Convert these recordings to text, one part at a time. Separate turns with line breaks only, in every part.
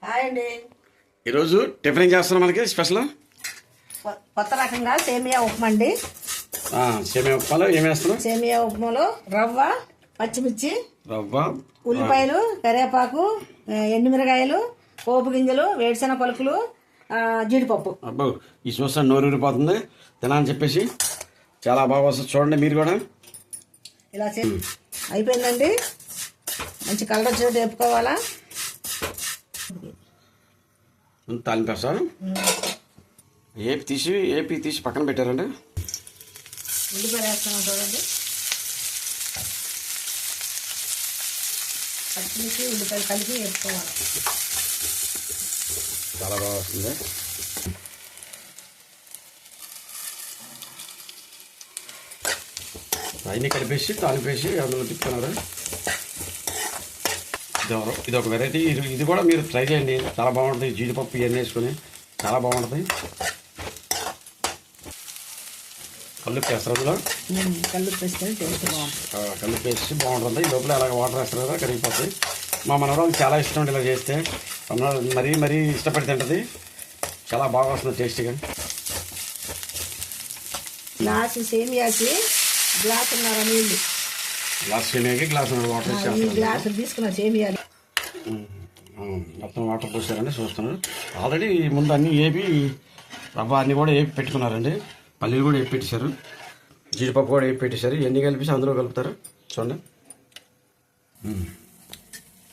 Hi అండి.
ఈరోజు tiffin ఏం చేస్తున్నాం? మనకి స్పెషల్
కొత్త రకంగా సేమియా ఉప్మా అండి.
సేమియా ఉప్మాలో ఏమి వేస్తున్నాం?
సేమియా ఉప్మాలో రవ్వ, పచ్చిమిర్చి,
రవ్వ,
ఉల్లిపాయలు, కరివేపాకు, ఎండుమిరకాయలు, పోపు గింజలు, వేరుశెనగ పలుకులు, జీడిపప్పు.
అబ్బో, ఈ చూస్తే నోరు ఊరిపోతుంది తినాలని చెప్పేసి. చాలా బాగా వస్తుంది, చూడండి మీరు కూడా.
ఇలా అయిపోయిందండి. మంచి కలర్ వచ్చేది వేపుకోవాలా.
తాలింపేస్తారు. ఏపీ తీసి పక్కన పెట్టారండి.
ఉల్లిపాయ వేస్తాను చూడండి. పచ్చిమిర్చి ఉల్లిపాయలు కలిపి వేసుకోవాలి.
చాలా బాగా వస్తుంది. అవన్నీ కలిపేసి తాలింపేసి అందులో తిప్పుతున్నారు. ఇది ఒక వెరైటీ. ఇది కూడా మీరు ట్రై చేయండి, చాలా బాగుంటుంది. జీడిపప్పు ఇవన్నీ వేసుకొని చాలా బాగుంటుంది. కల్లుప్పు వేస్తారు అందులో.
కల్లుప్పు వేసుకొని బాగుంటుంది.
కల్లుప్పు వేసి బాగుంటుంది. ఈ లోపల అలాగ వాటర్ వేస్తారు కదా, కరిగిపోతుంది. మా మనవరాలు చాలా ఇష్టం ఉండి ఇలా చేస్తే. మరీ ఇష్టపడి తింటుంది. చాలా బాగా వస్తుంది టేస్టీగా.
గ్లాసు సేమియాకి గ్లాసున్నర నీళ్ళు.
గ్లాస్ సేమియాకి గ్లాసున్నర వాటర్
వేసి గ్లాసులు తీసుకున్న సేమియాలు
మొత్తం వాటర్ పోసారండి. చూస్తున్నారు. ఆల్రెడీ ముందు అన్నీ ఏపి రవ్వ అన్నీ కూడా వేపి పెట్టుకున్నారండి. పల్లీలు కూడా వేపి పెట్టేశారు, జీడిపప్పు కూడా వేపి పెట్టేశారు. ఇవన్నీ కలిపేసి అందులో కలుపుతారు. చూడండి,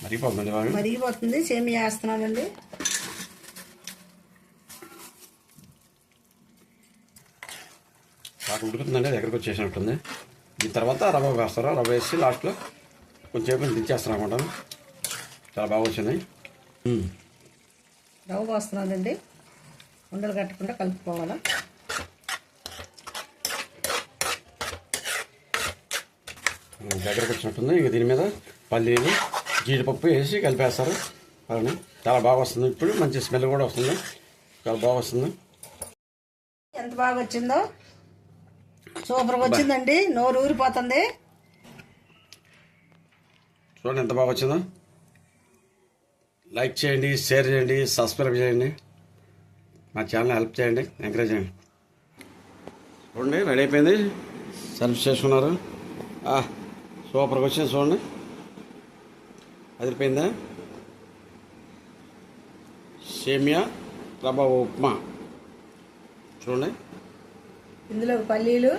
మరిగిపోతుంది బాగా.
మరిగిపోతుంది. సేమియా వేస్తున్నానండి.
బాగా ఉడుకుతుందండి, దగ్గరకు వచ్చేసినట్టుంది. దీని తర్వాత రవ్వ వేస్తారు. రవ్వ వేసి లాస్ట్లో కొంచెం దించేస్తారు అనమాట. చాలా బాగా వచ్చింది.
రవ్వ పోస్తున్నానండి. ఉండలు కట్టకుండా కలుపుకోవాలా.
దగ్గరకు వచ్చినట్టుంది. ఇంక దీని మీద పల్లీలు, జీడిపప్పు వేసి కలిపేస్తారు. అలానే చాలా బాగా వస్తుంది. ఇప్పుడు మంచి స్మెల్ కూడా వస్తుంది. చాలా బాగా వస్తుంది.
ఎంత బాగా వచ్చిందో, సూపర్గా వచ్చిందండి. నోరు ఊరిపోతుంది.
చూడండి ఎంత బాగా వచ్చిందో. లైక్ చేయండి, షేర్ చేయండి, సబ్స్క్రైబ్ చేయండి. మా ఛానల్ హెల్ప్ చేయండి, ఎంకరేజ్ చేయండి. చూడండి, రెడీ అయిపోయింది. సర్వ్ చేసుకున్నారు. సూపర్గా వచ్చింది. చూడండి, అదిరిపోయిందా? సేమియా రవ్వ ఉప్మా. చూడండి,
ఇందులో పల్లీలు,